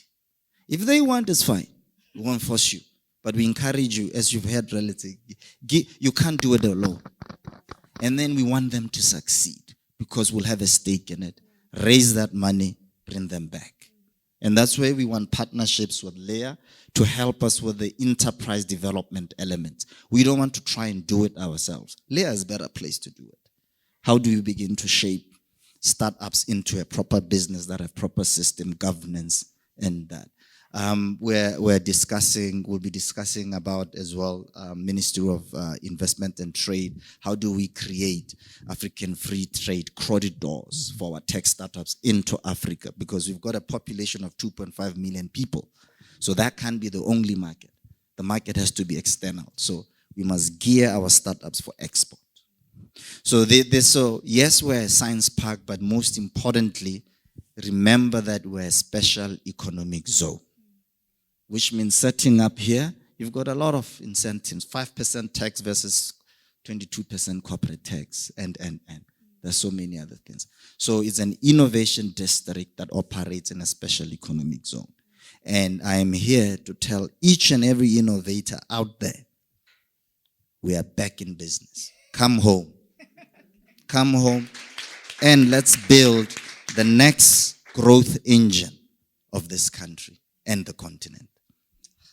If they want, it's fine. We won't force you. But we encourage you, as you've heard relatively, you can't do it alone. And then we want them to succeed because we'll have a stake in it. Raise that money, bring them back. And that's where we want partnerships with Leah to help us with the enterprise development element. We don't want to try and do it ourselves. Leah is a better place to do it. How do you begin to shape startups into a proper business that have proper system, governance, and that? We'll be discussing about as well, Ministry of Investment and Trade. How do we create African free trade corridors for our tech startups into Africa? Because we've got a population of 2.5 million people. So that can't be the only market. The market has to be external. So we must gear our startups for export. So yes, we're a science park, but most importantly, remember that we're a special economic zone, which means setting up here, you've got a lot of incentives, 5% tax versus 22% corporate tax, and there's so many other things. So it's an innovation district that operates in a special economic zone. And I am here to tell each and every innovator out there, we are back in business. Come home. Come home, and let's build the next growth engine of this country and the continent.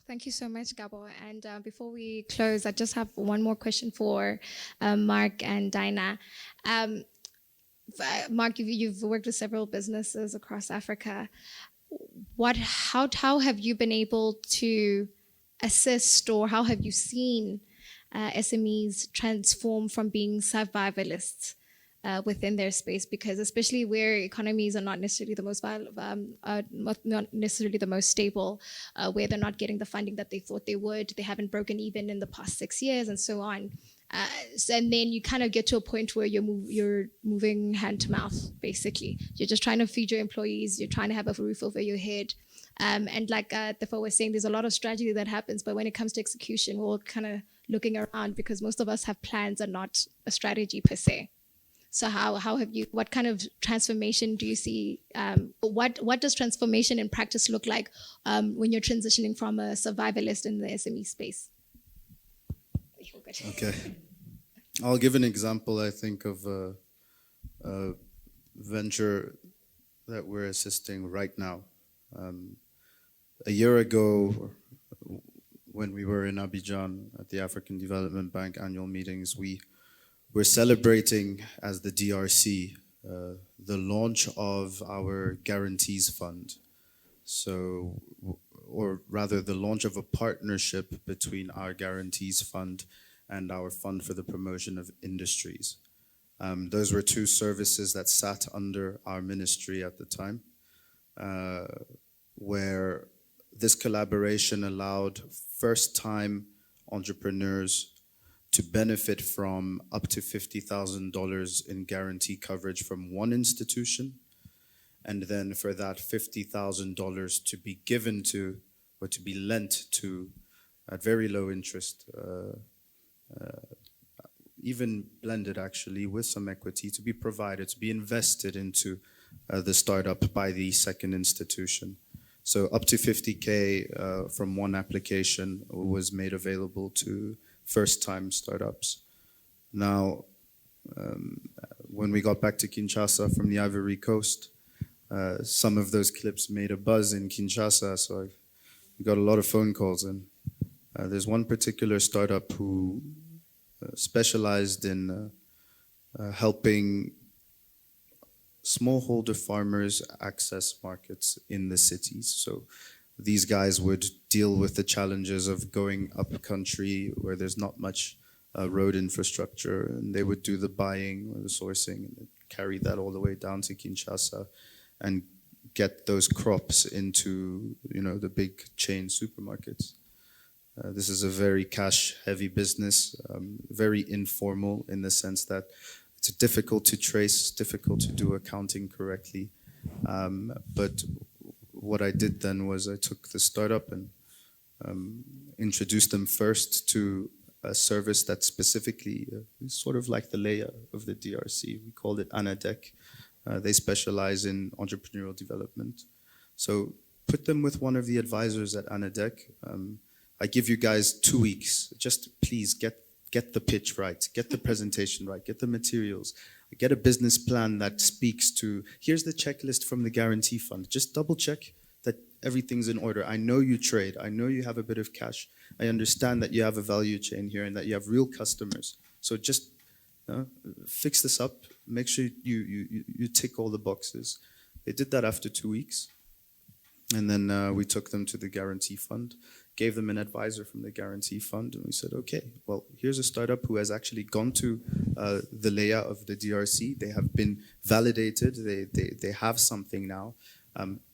Thank you so much, Gabo. And before we close, I just have one more question for Mark and Dinah. Mark, you've worked with several businesses across Africa. How have you been able to assist, or how have you seen SMEs transform from being survivalists within their space? Because especially where economies are not necessarily the most not necessarily the most stable, where they're not getting the funding that they thought they would, they haven't broken even in the past 6 years, and so on. And then you kind of get to a point where you're moving hand to mouth, basically. You're just trying to feed your employees, you're trying to have a roof over your head. And like Defoe was saying, there's a lot of strategy that happens, but when it comes to execution, we're all kind of looking around because most of us have plans and not a strategy per se. So what kind of transformation do you see? What does transformation in practice look like when you're transitioning from a survivalist in the SME space? Okay. I'll give an example, I think, of a venture that we're assisting right now. A year ago, when we were in Abidjan at the African Development Bank annual meetings, we were celebrating as the DRC the launch of our guarantees fund. So, or rather the launch of a partnership between our guarantees fund and our fund for the promotion of industries. Those were two services that sat under our ministry at the time, where this collaboration allowed first-time entrepreneurs to benefit from up to $50,000 in guarantee coverage from one institution, and then for that $50,000 to be given to, or to be lent to, at very low interest, even blended actually with some equity, to be provided, to be invested into the startup by the second institution. So up to 50K from one application was made available to first-time startups. Now, when we got back to Kinshasa from the Ivory Coast, some of those clips made a buzz in Kinshasa, so I got a lot of phone calls. And there's one particular startup who specialized in helping smallholder farmers access markets in the cities. So these guys would deal with the challenges of going up country where there's not much road infrastructure, and they would do the buying or the sourcing and carry that all the way down to Kinshasa and get those crops into, you know, the big chain supermarkets. This is a very cash-heavy business, very informal in the sense that it's difficult to trace, difficult to do accounting correctly. But what I did then was I took the startup and introduced them first to a service that specifically is sort of like the Leia of the DRC. We called it ANADEC. They specialize in entrepreneurial development. So put them with one of the advisors at ANADEC. I give you guys 2 weeks. Just please get the pitch right, get the presentation right, get the materials, get a business plan that speaks to, here's the checklist from the guarantee fund. Just double check that everything's in order. I know you trade. I know you have a bit of cash. I understand that you have a value chain here and that you have real customers. So just fix this up. Make sure you tick all the boxes. They did that after 2 weeks. And then we took them to the guarantee fund, gave them an advisor from the guarantee fund, and we said, okay, well, here's a startup who has actually gone to the Leia of the DRC. They have been validated. They have something now.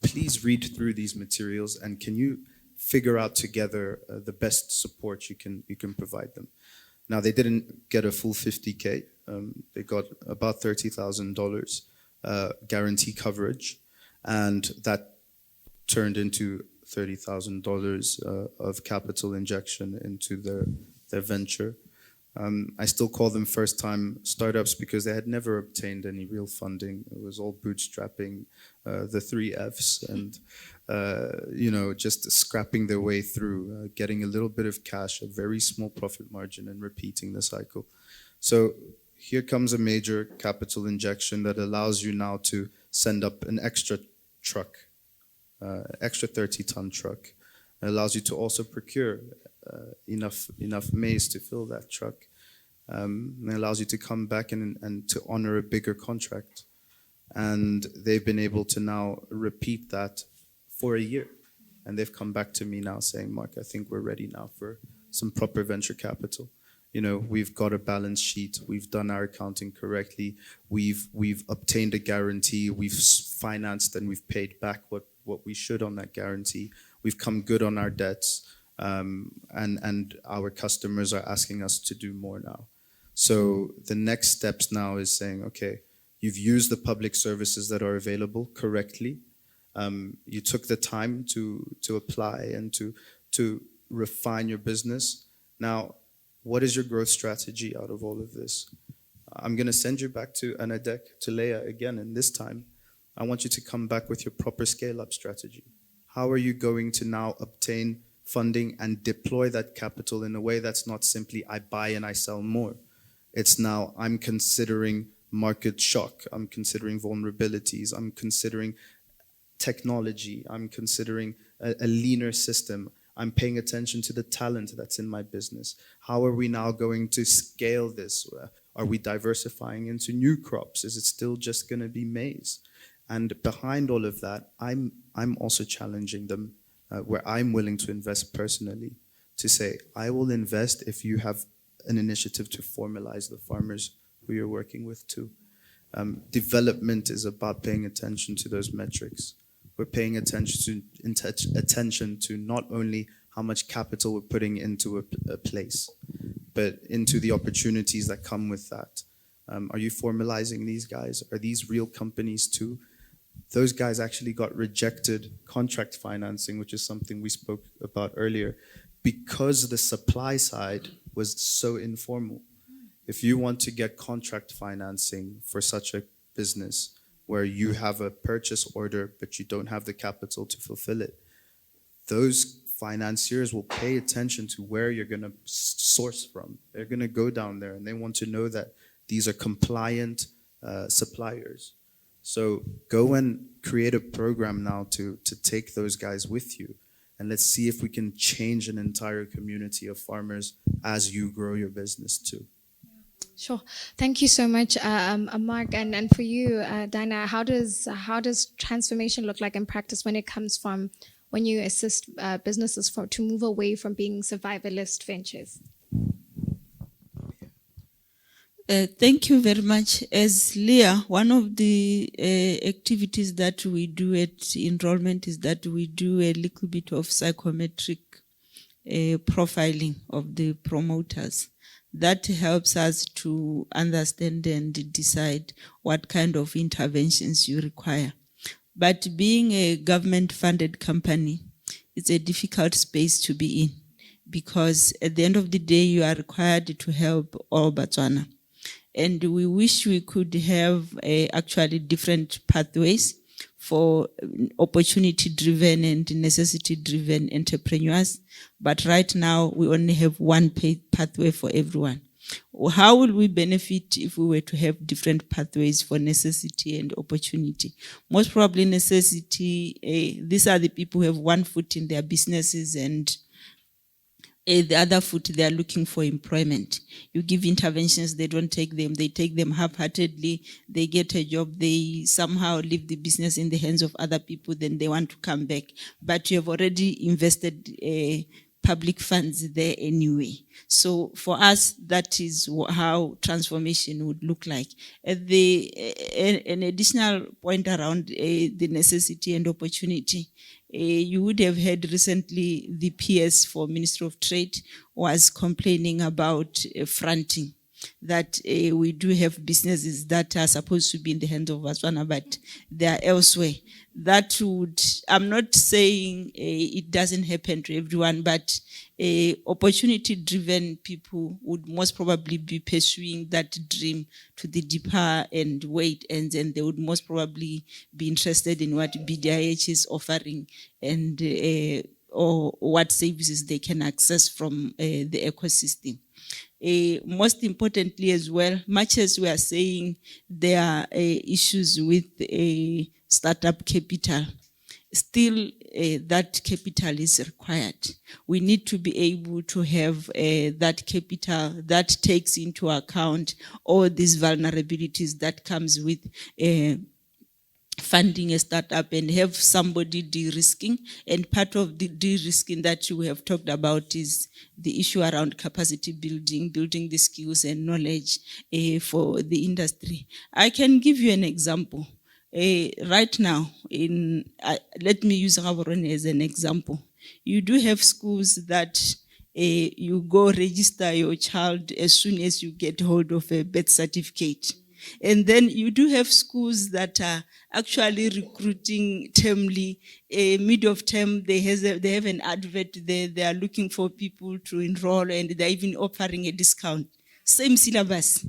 Please read through these materials, and can you figure out together the best support you can provide them? Now, they didn't get a full 50K. They got about $30,000 guarantee coverage, and that turned into $30,000 of capital injection into their venture. I still call them first-time startups because they had never obtained any real funding. It was all bootstrapping, the 3 Fs, and you know, just scrapping their way through, getting a little bit of cash, a very small profit margin, and repeating the cycle. So here comes a major capital injection that allows you now to send up an extra truck, extra 30-ton truck. It allows you to also procure enough maize to fill that truck. And it allows you to come back and to honor a bigger contract. And they've been able to now repeat that for a year. And they've come back to me now saying, Mark, I think we're ready now for some proper venture capital. You know, we've got a balance sheet, we've done our accounting correctly, we've obtained a guarantee, we've financed and we've paid back what we should on that guarantee. We've come good on our debts, and our customers are asking us to do more now. So the next steps now is saying, okay, you've used the public services that are available correctly. You took the time to apply and to refine your business. Now, what is your growth strategy out of all of this? I'm going to send you back to ANADEC, to Leia again, and this time I want you to come back with your proper scale-up strategy. How are you going to now obtain funding and deploy that capital in a way that's not simply I buy and I sell more? It's now I'm considering market shock, I'm considering vulnerabilities, I'm considering technology, I'm considering a leaner system, I'm paying attention to the talent that's in my business. How are we now going to scale this? Are we diversifying into new crops? Is it still just going to be maize? And behind all of that, I'm also challenging them where I'm willing to invest personally to say, I will invest if you have an initiative to formalize the farmers who you're working with too. Development is about paying attention to those metrics. We're paying attention to not only how much capital we're putting into a place, but into the opportunities that come with that. Are you formalizing these guys? Are these real companies too? Those guys actually got rejected contract financing, which is something we spoke about earlier, because the supply side was so informal. If you want to get contract financing for such a business where you have a purchase order but you don't have the capital to fulfill it, those financiers will pay attention to where you're going to source from. They're going to go down there and they want to know that these are compliant suppliers. So go and create a program now to take those guys with you. And let's see if we can change an entire community of farmers as you grow your business too. Sure. Thank you so much, Mark. And for you, Dinah, how does transformation look like in practice when it comes from when you assist businesses to move away from being survivalist ventures? Thank you very much. As Leah, one of the activities that we do at enrollment is that we do a little bit of psychometric profiling of the promoters. That helps us to understand and decide what kind of interventions you require. But being a government-funded company, it's a difficult space to be in, because at the end of the day, you are required to help all Botswana. And we wish we could have actually different pathways for opportunity-driven and necessity-driven entrepreneurs. But right now, we only have one pathway for everyone. How will we benefit if we were to have different pathways for necessity and opportunity? Most probably necessity, these are the people who have one foot in their businesses and the other foot, they are looking for employment. You give interventions, they don't take them. They take them half-heartedly. They get a job. They somehow leave the business in the hands of other people. Then they want to come back. But you have already invested public funds there anyway. So for us, that is how transformation would look like. An additional point around the necessity and opportunity. You would have heard recently the PS for Ministry of Trade was complaining about fronting, that we do have businesses that are supposed to be in the hands of Botswana, but they are elsewhere. That would, I'm not saying it doesn't happen to everyone, but opportunity-driven people would most probably be pursuing that dream to the deeper and weight ends, and they would most probably be interested in what BDIH is offering and or what services they can access from the ecosystem. Most importantly as well, much as we are saying there are issues with startup capital, still that capital is required. We need to be able to have that capital that takes into account all these vulnerabilities that comes with funding a startup and have somebody de-risking. And part of the de-risking that we have talked about is the issue around capacity building the skills and knowledge for the industry. I can give you an example. Right now, let me use Gaborone as an example. You do have schools that you go register your child as soon as you get hold of a birth certificate. And then you do have schools that are actually recruiting termly. Mid of term, they have an advert there. They are looking for people to enroll, and they're even offering a discount. Same syllabus.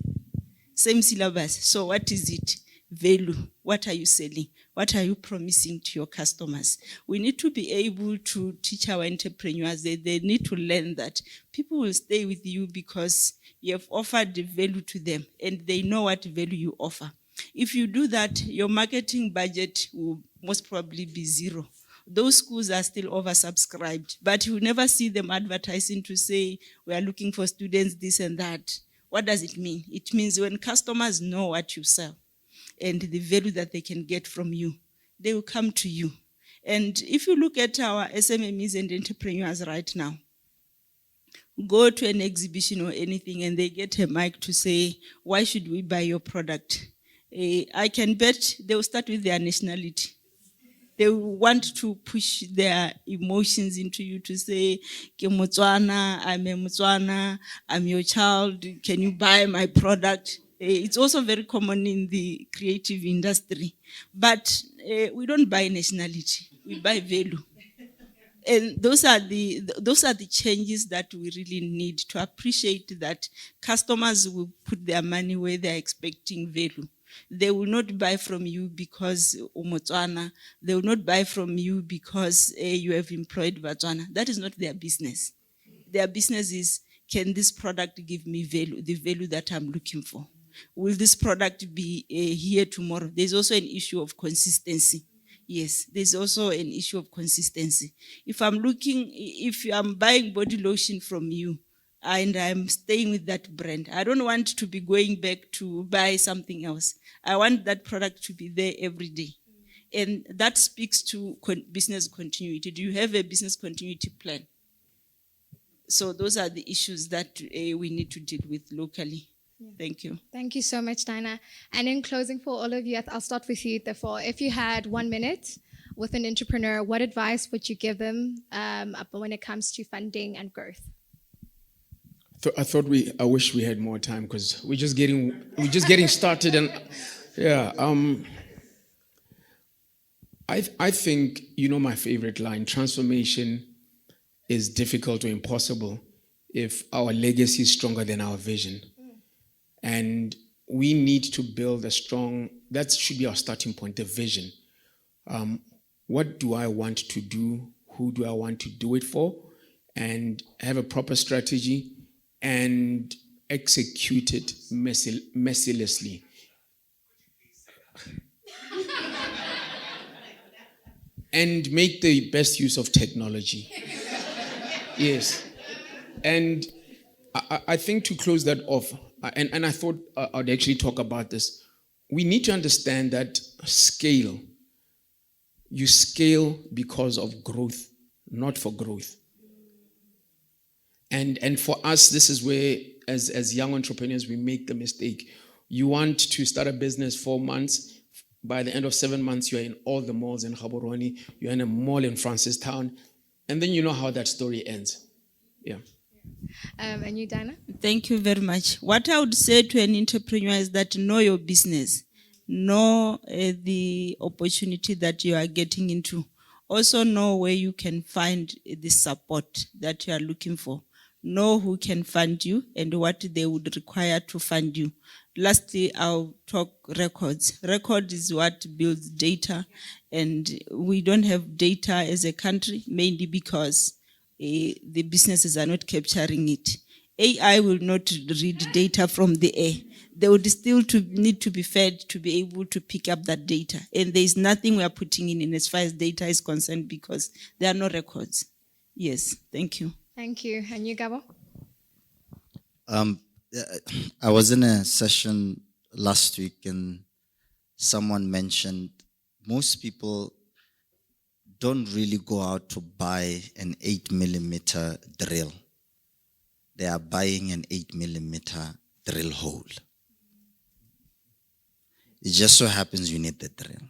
So what is it? Value. What are you selling? What are you promising to your customers? We need to be able to teach our entrepreneurs. They need to learn that people will stay with you because you have offered the value to them and they know what value you offer. If you do that, your marketing budget will most probably be zero. Those schools are still oversubscribed, but you never see them advertising to say, we are looking for students, this and that. What does it mean? It means when customers know what you sell and the value that they can get from you, they will come to you. And if you look at our SMEs and entrepreneurs right now, go to an exhibition or anything and they get a mic to say, why should we buy your product? I can bet they will start with their nationality. They want to push their emotions into you to say, "Ke Motswana, I'm a Motswana, I'm your child, can you buy my product?" It's also very common in the creative industry. But we don't buy nationality, we buy value. And those are the changes that we really need to appreciate that customers will put their money where they're expecting value. They will not buy from you because Motswana. They will not buy from you because you have employed Batswana. That is not their business. Their business is, can this product give me value, the value that I'm looking for? Will this product be here tomorrow? There's also an issue of consistency. Yes, there's also an issue of consistency. If I'm buying body lotion from you and I'm staying with that brand, I don't want to be going back to buy something else. I want that product to be there every day. And that speaks to business continuity. Do you have a business continuity plan? So those are the issues that we need to deal with locally. Yeah. Thank you. Thank you so much, Dinah. And in closing for all of you, I'll start with you, therefore. If you had 1 minute with an entrepreneur, what advice would you give them when it comes to funding and growth? I wish we had more time because we're just getting started, and yeah. I think, my favorite line: transformation is difficult or impossible if our legacy is stronger than our vision. And we need to build that should be our starting point, the vision. What do I want to do? Who do I want to do it for? And have a proper strategy and execute it mercilessly. And make the best use of technology. Yes. And I think to close that off, and I thought I'd actually talk about this, we need to understand that you scale because of growth, not for growth. And for us, this is where, as young entrepreneurs, we make the mistake. You want to start a business 4 months. By the end of 7 months, you're in all the malls in Gaborone, you're in a mall in Francistown, and then you know how that story ends. Yeah. And you, Dinah? Thank you very much. What I would say to an entrepreneur is that know your business. Know the opportunity that you are getting into. Also know where you can find the support that you are looking for. Know who can fund you and what they would require to fund you. Lastly, I'll talk records. Record is what builds data, and we don't have data as a country, mainly because the businesses are not capturing it. AI will not read data from the air. They would still need to be fed to be able to pick up that data. And there is nothing we are putting in as far as data is concerned because there are no records. Yes, thank you. Thank you. And you, Gabo? I was in a session last week and someone mentioned most people don't really go out to buy an 8mm drill. They are buying an 8mm drill hole. It just so happens you need the drill.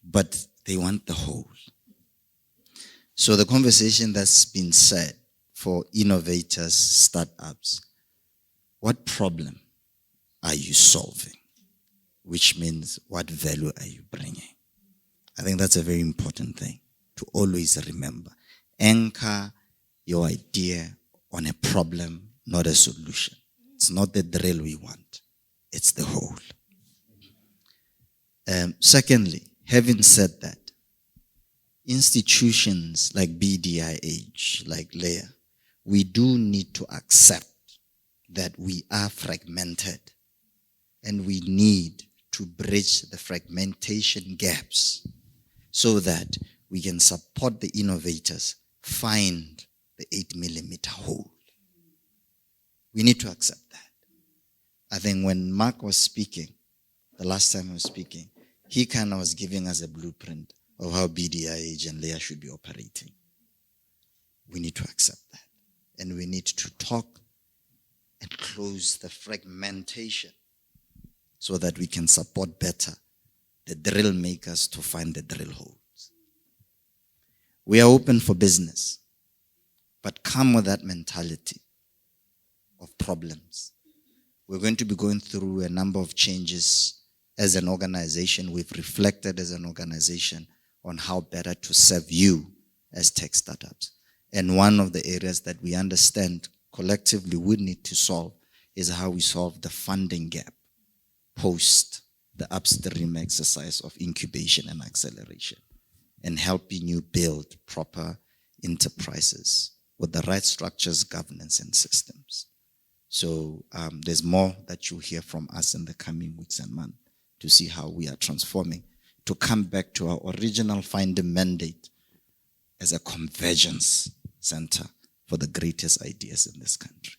But they want the hole. So the conversation that's been said for innovators, startups, what problem are you solving? Which means, what value are you bringing? I think that's a very important thing to always remember. Anchor your idea on a problem, not a solution. It's not the drill we want. It's the whole. Secondly, having said that, institutions like BDIH, like Leah, we do need to accept that we are fragmented and we need to bridge the fragmentation gaps so that we can support the innovators find the 8mm hole. We need to accept that. I think when Mark was speaking, the last time he was speaking, he kind of was giving us a blueprint of how BDIH and Leah should be operating. We need to accept that. And we need to talk and close the fragmentation so that we can support better the drill makers to find the drill holes. We are open for business, but come with that mentality of problems. We're going to be going through a number of changes as an organization. We've reflected as an organization on how better to serve you as tech startups. And one of the areas that we understand collectively we need to solve is how we solve the funding gap post the upstream exercise of incubation and acceleration, and helping you build proper enterprises with the right structures, governance, and systems. So there's more that you'll hear from us in the coming weeks and months to see how we are transforming, to come back to our original finding mandate as a convergence center for the greatest ideas in this country.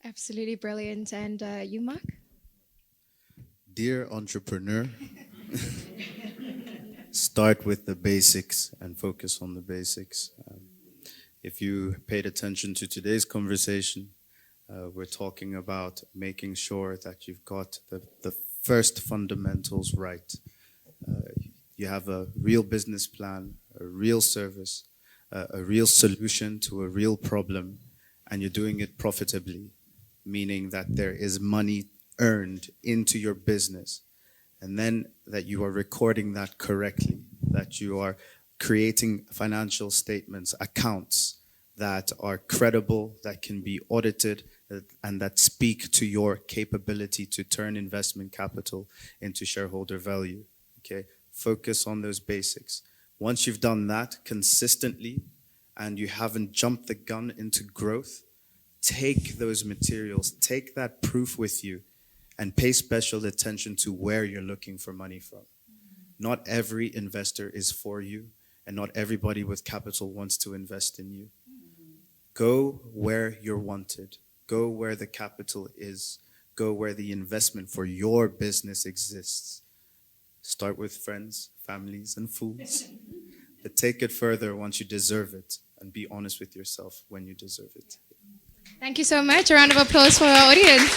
Absolutely brilliant. And you, Mark? Dear entrepreneur, start with the basics and focus on the basics. If you paid attention to today's conversation, we're talking about making sure that you've got the first fundamentals right. You have a real business plan, a real service, a real solution to a real problem, and you're doing it profitably, meaning that there is money earned into your business, and then that you are recording that correctly, that you are creating financial statements, accounts that are credible, that can be audited, and that speak to your capability to turn investment capital into shareholder value. Okay, focus on those basics. Once you've done that consistently and you haven't jumped the gun into growth, take those materials, take that proof with you, and pay special attention to where you're looking for money from. Not every investor is for you, and not everybody with capital wants to invest in you. Go where you're wanted. Go where the capital is. Go where the investment for your business exists. Start with friends, families, and fools. But take it further once you deserve it, and be honest with yourself when you deserve it. Thank you so much. A round of applause for our audience.